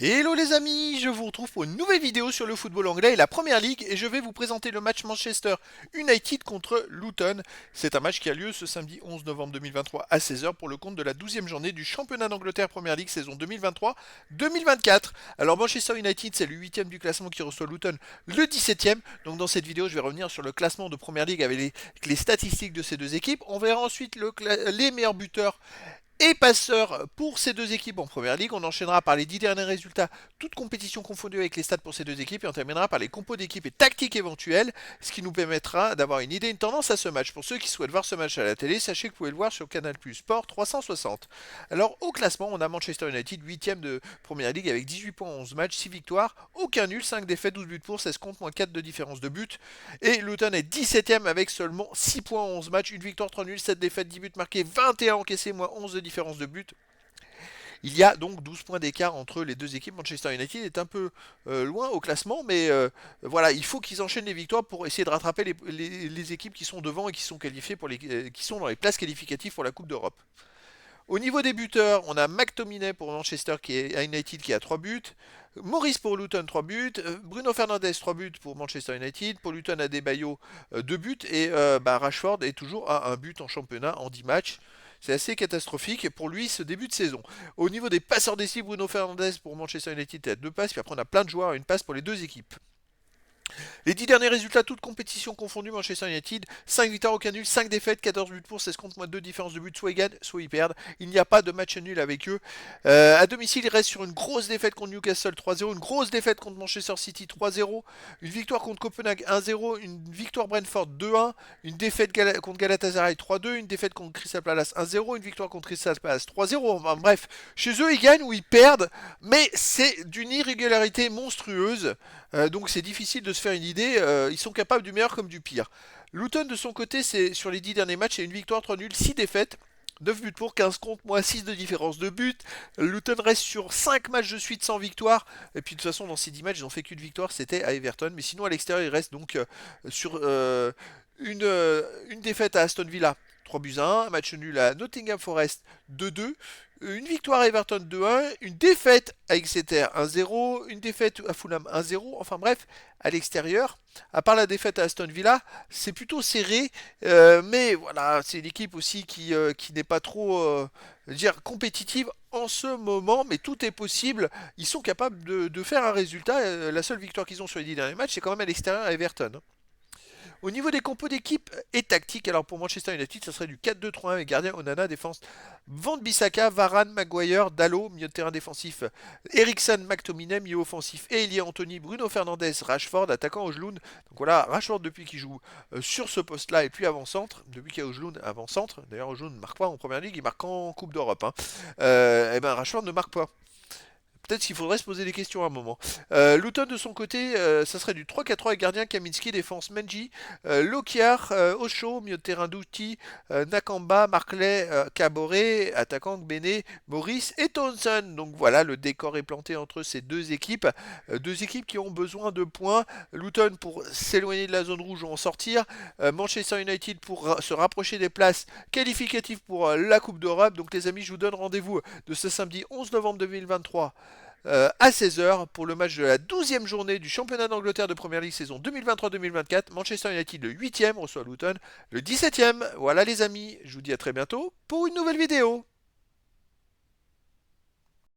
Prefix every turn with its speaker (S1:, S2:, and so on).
S1: Hello les amis, je vous retrouve pour une nouvelle vidéo sur le football anglais et la Première Ligue et je vais vous présenter le match Manchester United contre Luton. C'est un match qui a lieu ce samedi 11 novembre 2023 à 16 heures pour le compte de la 12e journée du championnat d'Angleterre Première Ligue saison 2023-2024. Alors Manchester United c'est le 8e du classement qui reçoit Luton le 17e. Donc dans cette vidéo je vais revenir sur le classement de Première Ligue avec les statistiques de ces deux équipes. On verra ensuite les meilleurs buteurs et passeur pour ces deux équipes en première ligue. On enchaînera par les 10 derniers résultats, toutes compétitions confondues avec les stats pour ces deux équipes, et on terminera par les compos d'équipes et tactiques éventuelles, ce qui nous permettra d'avoir une idée, une tendance à ce match. Pour ceux qui souhaitent voir ce match à la télé, sachez que vous pouvez le voir sur Canal Plus Sport 360. Alors au classement, on a Manchester United 8ème de première ligue avec 18 points, 11 matchs, 6 victoires, aucun nul, 5 défaites, 12 buts pour, 16 contre, moins 4 de différence de but. Et Luton est 17ème avec seulement 6 points, 11 matchs, 1 victoire, 3 nuls, 7 défaites, 10 buts marqués, 21 encaissés, moins 11 de différence de but. Il y a donc 12 points d'écart entre les deux équipes. Manchester United est un peu loin au classement, mais voilà, il faut qu'ils enchaînent les victoires pour essayer de rattraper les équipes qui sont devant et qui sont qualifiées qui sont dans les places qualificatives pour la Coupe d'Europe. Au niveau des buteurs, on a McTominay pour Manchester qui est à United qui a 3 buts. Maurice pour Luton 3 buts, Bruno Fernandes 3 buts pour Manchester United, pour Luton Adebayo 2 buts et Rashford est toujours à 1 but en championnat en 10 matchs. C'est assez catastrophique pour lui ce début de saison. Au niveau des passeurs d'essai, Bruno Fernandes pour Manchester United a 2 passes, puis après on a plein de joueurs à une passe pour les deux équipes. Les 10 derniers résultats, toutes compétitions confondues, Manchester United, 5 victoires, aucun nul, 5 défaites, 14 buts pour, 16 contre, moins 2 différences de but, soit ils gagnent, soit ils perdent. Il n'y a pas de match nul avec eux. À domicile, ils restent sur une grosse défaite contre Newcastle 3-0, une grosse défaite contre Manchester City 3-0, une victoire contre Copenhague 1-0, une victoire Brentford 2-1, une défaite contre Galatasaray 3-2, une défaite contre Crystal Palace 1-0, une victoire contre Crystal Palace 3-0. Enfin, bref, chez eux, ils gagnent ou ils perdent, mais c'est d'une irrégularité monstrueuse. Donc c'est difficile de se faire une idée. Ils sont capables du meilleur comme du pire. Luton de son côté, c'est sur les 10 derniers matchs, il y a une victoire, 3 nuls, 6 défaites. 9 buts pour, 15 contre, moins 6 de différence de but. Luton reste sur 5 matchs de suite sans victoire. Et puis de toute façon, dans ces 10 matchs, ils ont fait qu'une victoire, c'était à Everton. Mais sinon, à l'extérieur, ils restent donc sur une défaite à Aston Villa, 3 buts à 1. Un match nul à Nottingham Forest, 2-2. Une victoire à Everton 2-1, une défaite à Exeter 1-0, une défaite à Fulham 1-0, enfin bref, à l'extérieur, à part la défaite à Aston Villa, c'est plutôt serré, mais voilà, c'est une équipe aussi qui n'est pas trop dire compétitive en ce moment, mais tout est possible, ils sont capables de faire un résultat, la seule victoire qu'ils ont sur les 10 derniers matchs, c'est quand même à l'extérieur à Everton. Au niveau des compos d'équipe et tactique, alors pour Manchester United, ça serait du 4-2-3-1 avec gardien Onana, défense Van Bissaka, Varane, Maguire, Dalot, milieu de terrain défensif, Eriksen, McTominay, milieu offensif, et Elie Anthony, Bruno Fernandes, Rashford, attaquant Ojlund. Donc voilà, Rashford depuis qu'il joue sur ce poste-là et puis avant-centre, depuis qu'il y a Ojlund avant-centre, d'ailleurs Ojlund ne marque pas en première ligue, il marque en Coupe d'Europe. Hein. Et ben Rashford ne marque pas. Peut-être qu'il faudrait se poser des questions à un moment. Luton de son côté, ça serait du 3-4-3 avec gardien Kaminski, défense Menji, Lokiar, Osho, milieu de terrain d'Outi, Nakamba, Markley, Caboret, attaquant Bene, Maurice et Townsend. Donc voilà, le décor est planté entre ces deux équipes qui ont besoin de points. Luton pour s'éloigner de la zone rouge ou en sortir, Manchester United pour se rapprocher des places qualificatives pour la Coupe d'Europe. Donc les amis, je vous donne rendez-vous de ce samedi 11 novembre 2023 à 16 heures pour le match de la 12e journée du championnat d'Angleterre de Première Ligue saison 2023-2024. Manchester United le 8e reçoit Luton le 17e. Voilà les amis, je vous dis à très bientôt pour une nouvelle vidéo.